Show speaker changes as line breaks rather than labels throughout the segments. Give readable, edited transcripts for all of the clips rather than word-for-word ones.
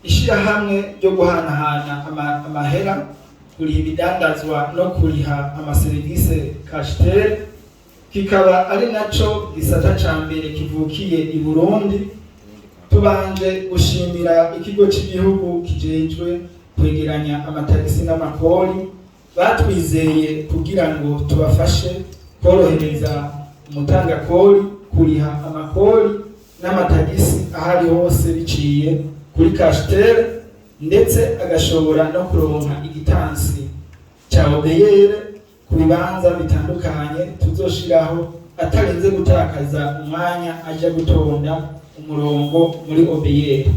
ishirahamwe ryo guhanahana amahera, kuriha ibidandazwa no kuriha amaserivise kashitere, kikaba ari naco gisata ca mbere kivukiye i Burundi. Tubanje gushimira ikigo cy'igihugu kijejwe kwegeranya amatagisi n'amakori batwizeye kugira ngo tubafashe korohereza umutangakori kuriha amakori n'amatagisi ahari hose biciye kuri kashitere, ndetse agashobora no kuronka igitansi cya obeyere ku bibanza bitandukanye tuzoshiraho atarenze gutakaza umwanya aja gutonda umurongo muri obeyere.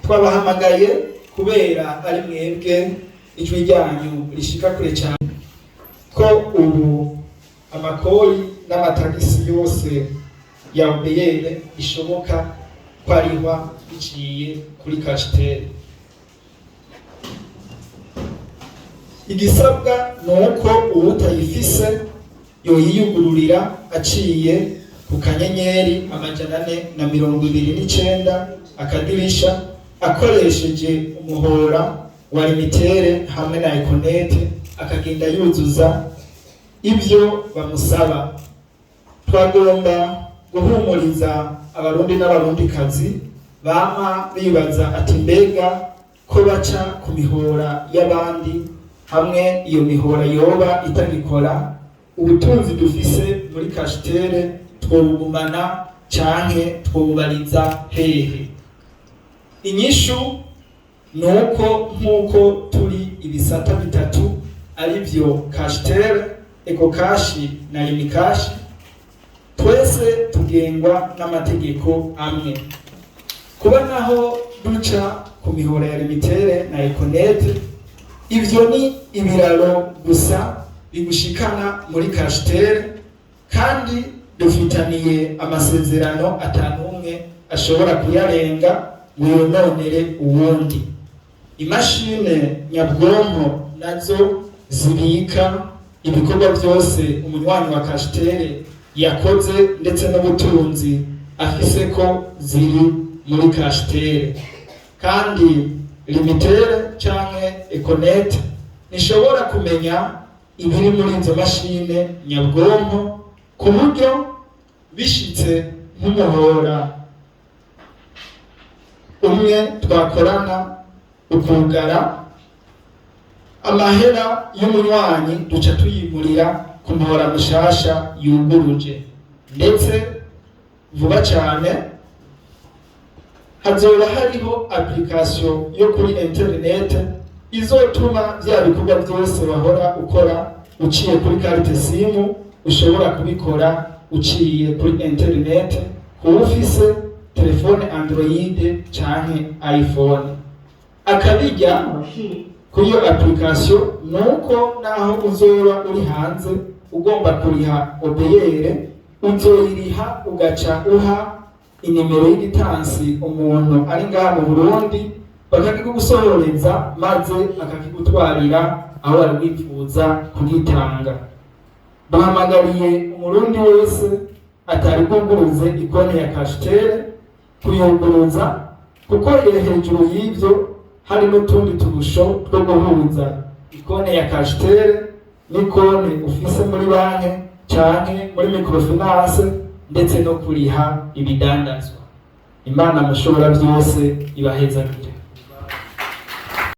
Twabahamagaye kubera ari mwebwe ijwi ryanyu rishika kure cyane ko ubu amakori n'amatagisi yose ya obeyere ishoboka kwarihwa biciye kuri kashitere. Igisabwa nuko uwutayifise yoyiyugururira aciye ku kanyenyeri 429 akadirisha akoresheje umuhora wa limitere hamwe na Econet, akagenda yuzuza ibyo bamusaba. Twagomba guhumuriza abarundi n'abarundikazi bama bibaza ati mbega ko baca ku mihora y'abandi hamwe iyo mihora yoba itagikora, ubutunzi dufise muri kashitere twobugumana canke twobubariza hehe? Inyishu nuko nkuko turi ibisata bitatu ari byo kashitere, ekokashi na imikashi, twese tugengwa n'amategeko amwe. Kuba naho duca ku mihora ya limitere na Econet, ivyo ni ibiraro gusa bigushikana muri kashitere, kandi dufitaniye amasezerano atanumwe ashobora kuyarenga ngo yononere uwundi. Imashine nyabwonko nazo zibika ibikorwa byose umunywanyi wa kashitere yakoze ndetse n'ubutunzi afise ko ziri muri kashitere, kandi limitere canke Econet nishobora kumenya ibiri muri izo mashine nyabwonko, ku buryo bishitse nk'umuhora umwe twakorana ukugara amahera y'umunywanyi duca tuyimurira ku muhora mushasha yuguruje. Ndetse vuba cyane hazoba hariho application yo kuri internet izotuma bya bikorwa byose bahora ukora uciye kuri carte simu ushobora kubikora uciye kuri internet ku ufise telefone Android canke iPhone. Akabijya kuyo application nuko naho uzoba uri hanze ugomba kuriha obeyere, uzoyiriha ugaca uha inimero y'igitansi umuntu ari ngaha mu Burundi, bakakigusororeza maze akakigutwarira aho ari wifuza kugitanga. Bahamagariye umurundi wese atari bwuguruze ikonti ya kashitere kuyunguruza, kuko hejuru y'ivyo hari n'utundi turusho two guhuza ikonti ya kashitere n'ikonti ufise muri banki canke muri microfinance, ndetse no kuriha ibidandazwa. Imana mushobora byose ibahezagire.